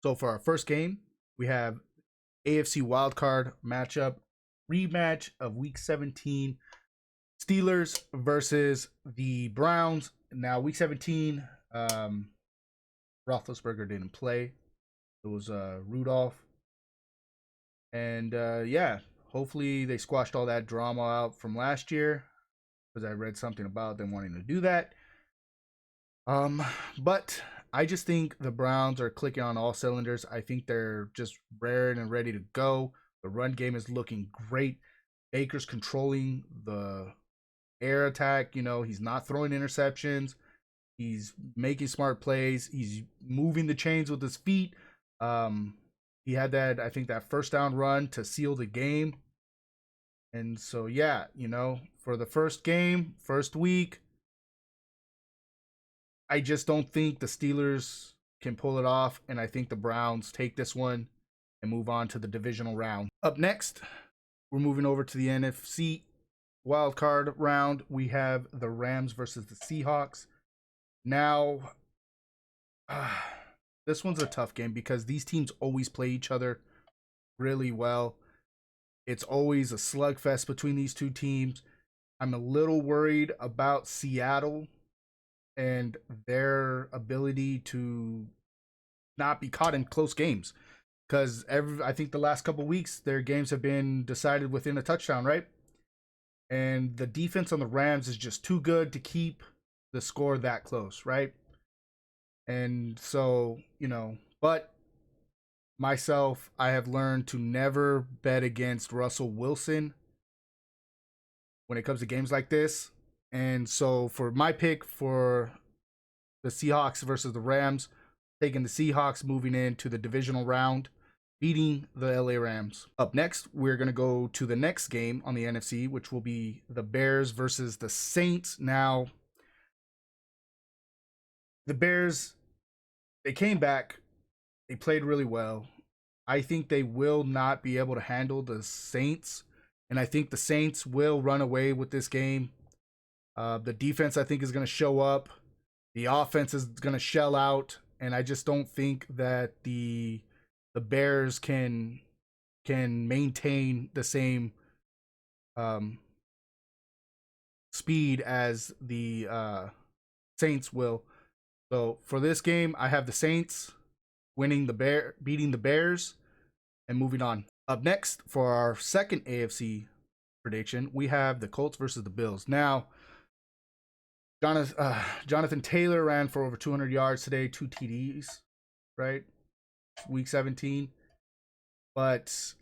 So for our first game, we have AFC wildcard matchup, rematch of Week 17, Steelers versus the Browns. Now, Week 17, Roethlisberger didn't play. It was Rudolph. And yeah, hopefully they squashed all that drama out from last year, because I read something about them wanting to do that. But I just think the Browns are clicking on all cylinders. I think they're just raring and ready to go. The run game is looking great. Baker's controlling the air attack. You know, he's not throwing interceptions. He's making smart plays. He's moving the chains with his feet. He had that, I think, that first down run to seal the game. And so, yeah, you know, for the first game, first week, I just don't think the Steelers can pull it off. And I think the Browns take this one and move on to the divisional round. Up next, we're moving over to the NFC wildcard round. We have the Rams versus the Seahawks. Now, this one's a tough game because these teams always play each other really well. It's always a slugfest between these two teams. I'm a little worried about Seattle and their ability to not be caught in close games, because I think the last couple weeks their games have been decided within a touchdown, right? And the defense on the Rams is just too good to keep the score that close, right? And so, you know, but myself, I have learned to never bet against Russell Wilson when it comes to games like this. And so for my pick for the Seahawks versus the Rams, taking the Seahawks, moving into the divisional round, beating the LA Rams. Up next, we're going to go to the next game on the NFC, which will be the Bears versus the Saints. Now, the Bears, they came back. They played really well. I think they will not be able to handle the Saints, and I think the Saints will run away with this game. The defense, I think, is going to show up. The offense is going to shell out, and I just don't think that the Bears can maintain the same speed as the Saints will. So for this game, I have the Saints beating the Bears, and moving on. Up next for our second AFC prediction, we have the Colts versus the Bills. Now, Jonathan Taylor ran for over 200 yards today, 2 TDs, right? Week 17. But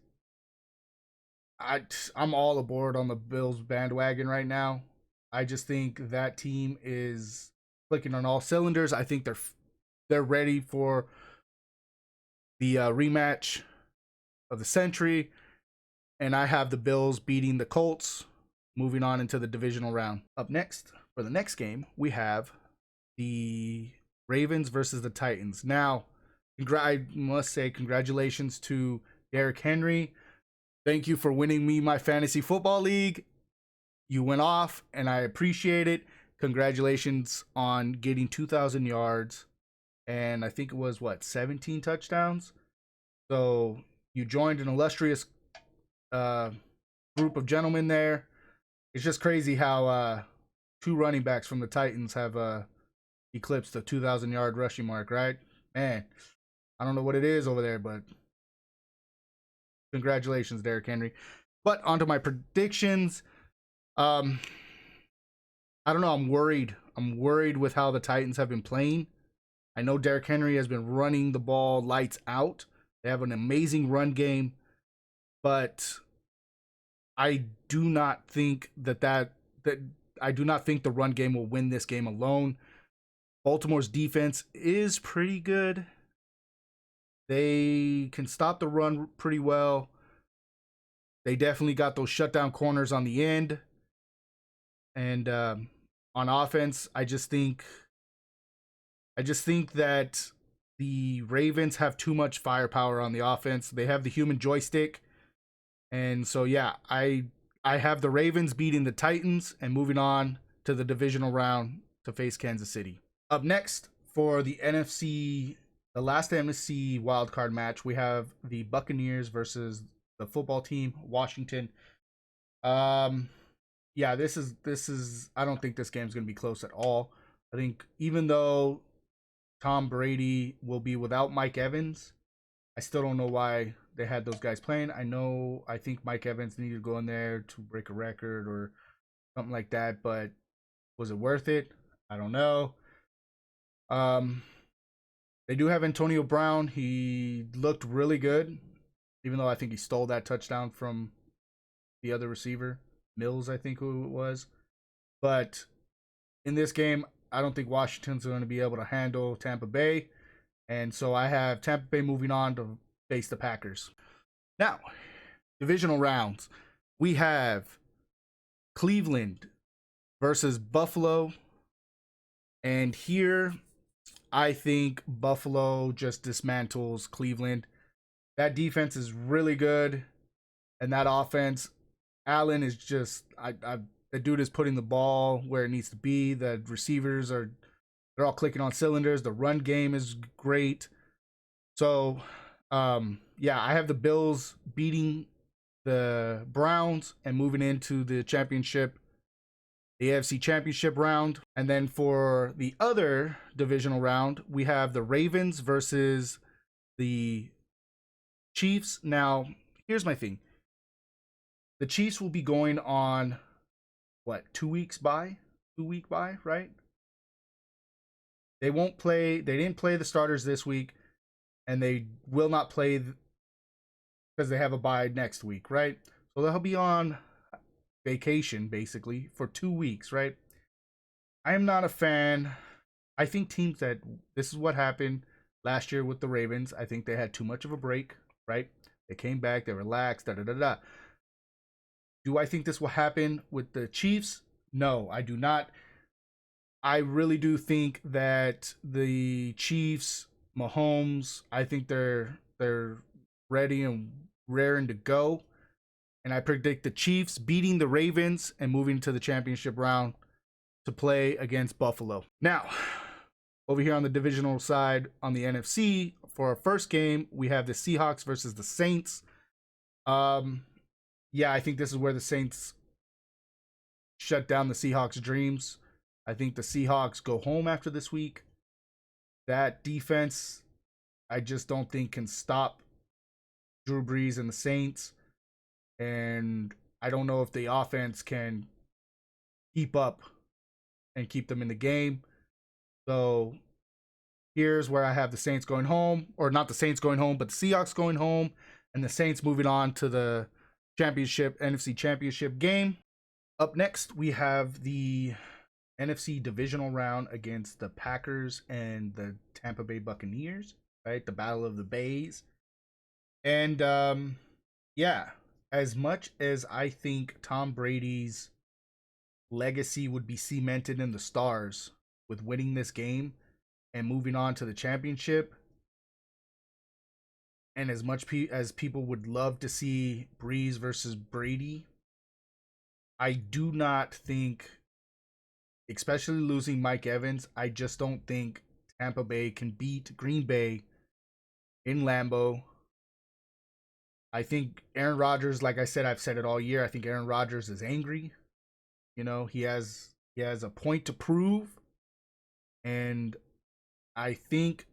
I'm all aboard on the Bills bandwagon right now. I just think that team is clicking on all cylinders. I think they're ready for the rematch of the century, and I have the Bills beating the Colts, moving on into the divisional round. Up next, for the next game, we have the Ravens versus the Titans. Now, I must say congratulations to Derrick Henry. Thank you for winning me my fantasy football league. You went off, and I appreciate it. Congratulations on getting 2,000 yards, and I think it was, 17 touchdowns? So you joined an illustrious group of gentlemen there. It's just crazy how 2 running backs from the Titans have eclipsed the 2,000-yard rushing mark, right? Man, I don't know what it is over there, but congratulations, Derrick Henry. But onto my predictions. I don't know. I'm worried. I'm worried with how the Titans have been playing. I know Derrick Henry has been running the ball lights out. They have an amazing run game, but I do not think that I do not think the run game will win this game alone. Baltimore's defense is pretty good. They can stop the run pretty well. They definitely got those shutdown corners on the end. And on offense, I just think that the Ravens have too much firepower on the offense. They have the human joystick. And so, yeah, I have the Ravens beating the Titans and moving on to the divisional round to face Kansas City. Up next for the NFC the last NFC wildcard match, we have the Buccaneers versus the football team, Washington. Um, yeah, this is. I don't think this game's gonna be close at all. I think even though Tom Brady will be without Mike Evans, I still don't know why they had those guys playing. I think Mike Evans needed to go in there to break a record or something like that, but was it worth it? I don't know. Um, they do have Antonio Brown. He looked really good, even though I think he stole that touchdown from the other receiver, Mills, I think who it was. But in this game, I don't think Washington's going to be able to handle Tampa Bay. And so I have Tampa Bay moving on to face the Packers. Now, divisional rounds. We have Cleveland versus Buffalo. And here, I think Buffalo just dismantles Cleveland. That defense is really good. And that offense, Allen is just, the dude is putting the ball where it needs to be. The receivers they're all clicking on cylinders. The run game is great. So, yeah, I have the Bills beating the Browns and moving into the championship, the AFC championship round. And then for the other divisional round, we have the Ravens versus the Chiefs. Now, here's my thing. The Chiefs will be going on what, 2 weeks bye? 2 week bye, right? They won't play. They didn't play the starters this week, and they will not play because they have a bye next week, right? So they'll be on vacation basically for 2 weeks, right? I am not a fan. I think teams that this is what happened last year with the Ravens. I think they had too much of a break, right? They came back, they relaxed, da da da da. Do I think this will happen with the Chiefs? No, I do not. I really do think that the Chiefs, Mahomes, I think they're ready and raring to go. And I predict the Chiefs beating the Ravens and moving to the championship round to play against Buffalo. Now, over here on the divisional side on the NFC, for our first game, we have the Seahawks versus the Saints. Yeah, I think this is where the Saints shut down the Seahawks' dreams. I think the Seahawks go home after this week. That defense, I just don't think can stop Drew Brees and the Saints. And I don't know if the offense can keep up and keep them in the game. So here's where I have the Saints going home, or not the Saints going home, but the Seahawks going home, and the Saints moving on to the championship, NFC championship game. Up next, we have the NFC divisional round against the Packers and the Tampa Bay Buccaneers, right? The Battle of the Bays. And yeah, as much as I think Tom Brady's legacy would be cemented in the stars with winning this game and moving on to the championship, and as much as people would love to see Breeze versus Brady, I do not think, especially losing Mike Evans, I just don't think Tampa Bay can beat Green Bay in Lambeau. I think Aaron Rodgers, like I said, I've said it all year, I think Aaron Rodgers is angry. You know, he has a point to prove, and I think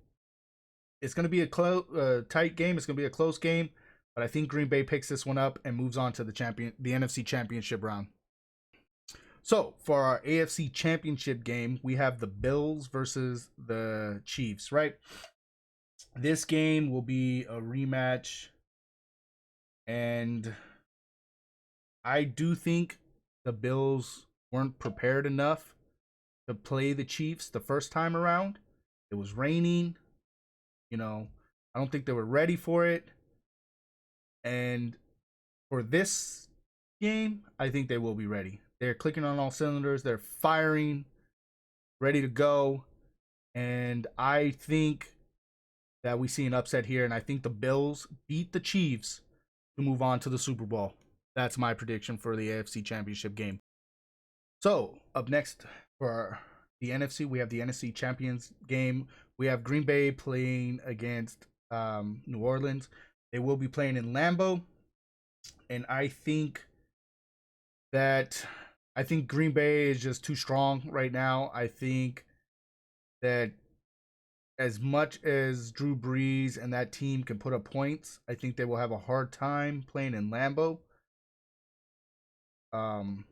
it's going to be a tight game. It's going to be a close game, but I think Green Bay picks this one up and moves on to the NFC Championship round. So for our AFC Championship game, we have the Bills versus the Chiefs, right? This game will be a rematch, and I do think the Bills weren't prepared enough to play the Chiefs the first time around. It was raining. You know, I don't think they were ready for it. And for this game, I think they will be ready. They're clicking on all cylinders. They're firing, ready to go. And I think that we see an upset here. And I think the Bills beat the Chiefs to move on to the Super Bowl. That's my prediction for the AFC Championship game. So, up next for our the NFC. We have the NFC Champions game. We have Green Bay playing against New Orleans. They will be playing in Lambeau, and that I think Green Bay is just too strong right now. I think that as much as Drew Brees and that team can put up points, I think they will have a hard time playing in Lambeau. Um,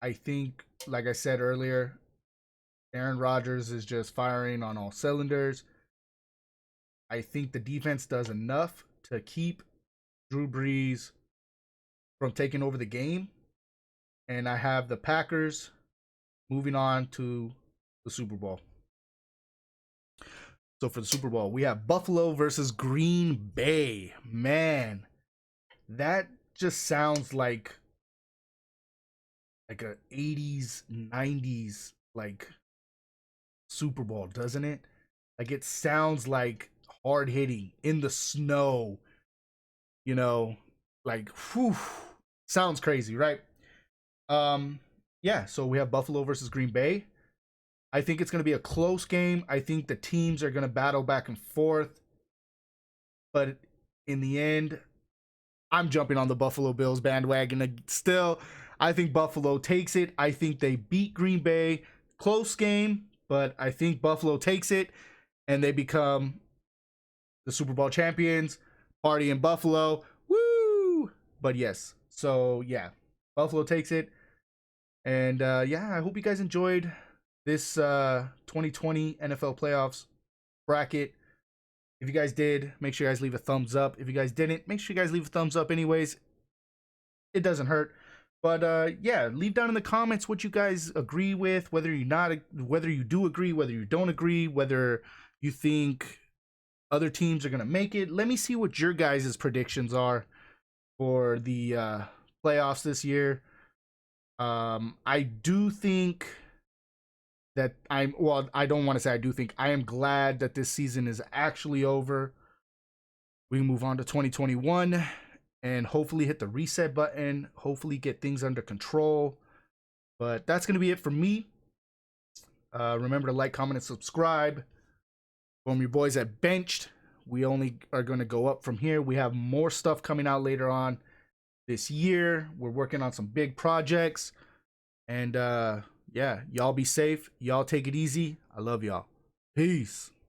I think, like I said earlier, Aaron Rodgers is just firing on all cylinders. I think the defense does enough to keep Drew Brees from taking over the game. And I have the Packers moving on to the Super Bowl. So for the Super Bowl, we have Buffalo versus Green Bay. Man, that just sounds like a 80s, 90s like Super Bowl, doesn't it? Like it sounds like hard hitting in the snow, you know, like whew, sounds crazy, right? Um yeah, so we have Buffalo versus Green Bay. I think it's going to be a close game. I think the teams are going to battle back and forth. But in the end, I'm jumping on the Buffalo Bills bandwagon still. I think Buffalo takes it. I think they beat Green Bay. Close game, but I think Buffalo takes it and they become the Super Bowl champions. Party in Buffalo. Woo! But yes. So, yeah. Buffalo takes it. And yeah, I hope you guys enjoyed this 2020 NFL playoffs bracket. If you guys did, make sure you guys leave a thumbs up. If you guys didn't, make sure you guys leave a thumbs up anyways. It doesn't hurt. But yeah, leave down in the comments what you guys agree with, whether you do agree, whether you don't agree, whether you think other teams are going to make it. Let me see what your guys' predictions are for the playoffs this year. I do think that I don't want to say I do think. I am glad that this season is actually over. We can move on to 2021 and hopefully hit the reset button, hopefully get things under control. But that's going to be it for me. Remember to like, comment, and subscribe. From your boys at Benched. We only are going to go up from here. We have more stuff coming out later on this year. We're working on some big projects. And yeah, y'all be safe. Y'all take it easy. I love y'all. Peace.